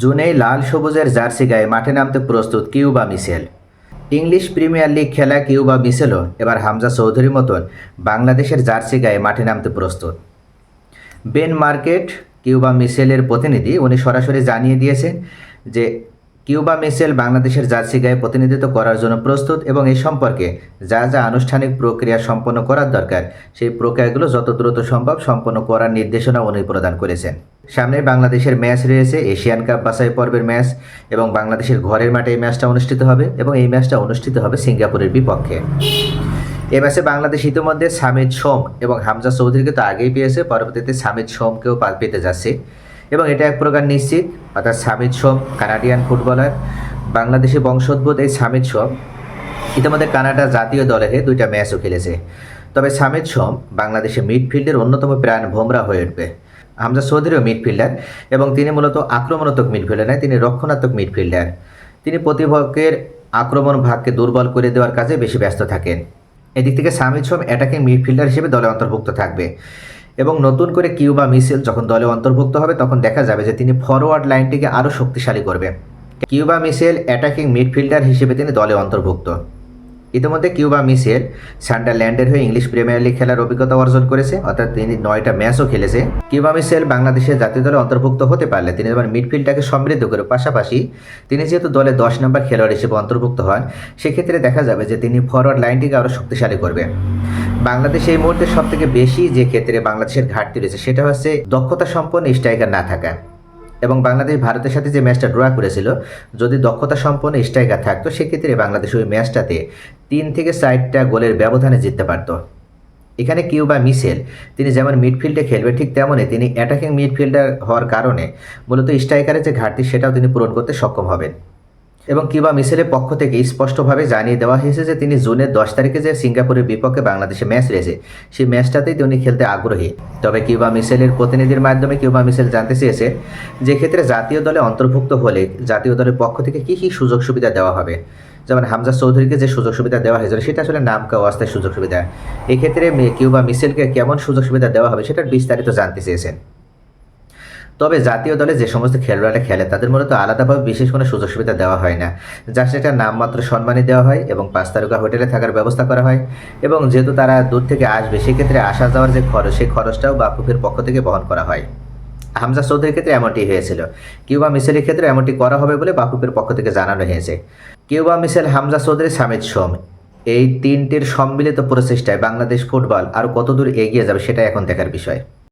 জুনেই লাল সবুজের জার্সি গায়ে মাঠে নামতে প্রস্তুত কিউবা মিশেল। ইংলিশ প্রিমিয়ার লিগ খেলা কিউবা মিশেলও এবার হামজা চৌধুরীর মতন বাংলাদেশের জার্সি গায়ে মাঠে নামতে প্রস্তুত। বেন মার্কেট কিউবা মিশেলের প্রতিনিধি, উনি সরাসরি জানিয়ে দিয়েছেন যে কিউবা মিশেল বাংলাদেশের জার্সি গায়ে প্রতিনিধিত্ব করার জন্য প্রস্তুত এবং এই সম্পর্কে যা যা আনুষ্ঠানিক প্রক্রিয়া সম্পন্ন করার দরকার সেই প্রক্রিয়াগুলো যত দ্রুত সম্ভব সম্পন্ন করার নির্দেশনা উনি প্রদান করেছেন। সামনে বাংলাদেশের ম্যাচ রয়েছে, এশিয়ান কাপ বাছাই পর্বের ম্যাচ, এবং বাংলাদেশের ঘরের মাঠে এই ম্যাচটা অনুষ্ঠিত হবে এবং এই ম্যাচটা অনুষ্ঠিত হবে সিঙ্গাপুরের বিপক্ষে। এ ম্যাচে বাংলাদেশ ইতিমধ্যে সামিদ সোম এবং হামজা চৌধুরীকে তো আগেই পেয়েছে, পরবর্তীতে সামিদ সোমকেও পেতে যাচ্ছে এবং এটা এক প্রকার নিশ্চিত। অর্থাৎ সামিদ সোম কানাডিয়ান ফুটবলার, বাংলাদেশি বংশোদ্ভূত এই সামিদ সোম ইতিমধ্যে কানাডা জাতীয় দলের হয়ে 2টা ম্যাচও খেলেছে। তবে সামিদ সোম বাংলাদেশের মিডফিল্ডের অন্যতম প্রাণ ভোমরা হয়ে উঠবে। হামজা চৌধুরীও মিডফিল্ডার এবং তিনি মূলত আক্রমণাত্মক মিডফিল্ডার নয়, তিনি রক্ষণাত্মক মিডফিল্ডার। তিনি প্রতিপক্ষের আক্রমণ ভাগকে দুর্বল করে দেওয়ার কাজে বেশি ব্যস্ত থাকেন। এদিক থেকে সামিদ সোম অ্যাটাকিং মিডফিল্ডার হিসেবে দলে অন্তর্ভুক্ত থাকবে এবং নতুন করে কিউবা মিশেল যখন দলে অন্তর্ভুক্ত হবে তখন দেখা যাবে যে তিনি ফরওয়ার্ড লাইনটিকে আরও শক্তিশালী করবে। কিউবা মিশেল অ্যাটাকিং মিডফিল্ডার হিসেবে তিনি দলে অন্তর্ভুক্ত। ইতিমধ্যে কিউবা মিশেল সান্ডারল্যান্ডের হয়ে ইংলিশ প্রিমিয়ার লিগ খেলার অভিজ্ঞতা অর্জন করেছে, অর্থাৎ তিনি 9টা ম্যাচও খেলেছে। কিউবা মিশেল বাংলাদেশের জাতীয় দলে অন্তর্ভুক্ত হতে পারলে তিনি যেমন মিডফিল্ডটাকে সমৃদ্ধ করে, পাশাপাশি তিনি যেহেতু দলে 10 নম্বর খেলোয়াড় হিসেবে অন্তর্ভুক্ত হন, সেক্ষেত্রে দেখা যাবে যে তিনি ফরওয়ার্ড লাইনটিকে আরও শক্তিশালী করবে। বাংলাদেশ এই মুহূর্তে সবথেকে বেশি যে ক্ষেত্রে বাংলাদেশের ঘাটতি রয়েছে সেটা হচ্ছে দক্ষতা সম্পন্ন স্ট্রাইকার না থাকা। এবং বাংলাদেশ ভারতের সাথে যে ম্যাচটা ড্র করেছিল, যদি দক্ষতা সম্পন্ন স্ট্রাইকার থাকতো সেক্ষেত্রে বাংলাদেশ ওই ম্যাচটাতে 3 থেকে 4টা গোলের ব্যবধানে জিততে পারত। এখানে কিউবা মিশেল তিনি যেমন মিডফিল্ডে খেলবে, ঠিক তেমনই তিনি অ্যাটাকিং মিডফিল্ডার হওয়ার কারণে মূলত স্ট্রাইকারের যে ঘাটতি সেটাও তিনি পূরণ করতে সক্ষম হবেন। এবং কিউবা মিশেলের পক্ষ থেকে স্পষ্টভাবে জানিয়ে দেওয়া হয়েছে যে তিনি জুনের 10 তারিখে যে সিঙ্গাপুরের বিপক্ষে বাংলাদেশে ম্যাচ রয়েছে সেই ম্যাচটাতেই তিনি খেলতে আগ্রহী। তবে কিউবা মিশেলের প্রতিনিধির মাধ্যমে কিউবা মিশেল জানতে চেয়েছে যে ক্ষেত্রে জাতীয় দলে অন্তর্ভুক্ত হলে জাতীয় দলের পক্ষ থেকে কী কী সুযোগ সুবিধা দেওয়া হবে। যেমন হামজা চৌধুরীকে যে সুযোগ সুবিধা দেওয়া হয়েছিল সেটা আসলে নামকা অস্থায়ী সুযোগ সুবিধা। এক্ষেত্রে কিউবা মিশেলকে কেমন সুযোগ সুবিধা দেওয়া হবে সেটার বিস্তারিত জানতে চেয়েছেন। তবে জাতীয় দলে যে সমস্ত খেলোয়াড়রা খেলে তাদের মূলত আলাদাভাবে বিশেষ কোনো সুযোগ সুবিধা দেওয়া হয় না, যা সেটা নামমাত্র সম্মানই দেওয়া হয় এবং 5 তারকা হোটেলে থাকার ব্যবস্থা করা হয়। এবং যেহেতু তারা দূর থেকে আসবে সেক্ষেত্রে আসা যাওয়ার যে খরচ সেই খরচটাও বাফুফের পক্ষ থেকে বহন করা হয়। হামজা চৌধুরীর ক্ষেত্রে এমনটি হয়েছিল, কিউবা মিশেলের ক্ষেত্রে এমনটি করা হবে বলে বাফুফের পক্ষ থেকে জানানো হয়েছে। কিউবা মিশেল, হামজা চৌধুরী, সামিদ সোম এই 3টির সম্মিলিত প্রচেষ্টায় বাংলাদেশ ফুটবল আর কতদূর এগিয়ে যাবে সেটা এখন দেখার বিষয়।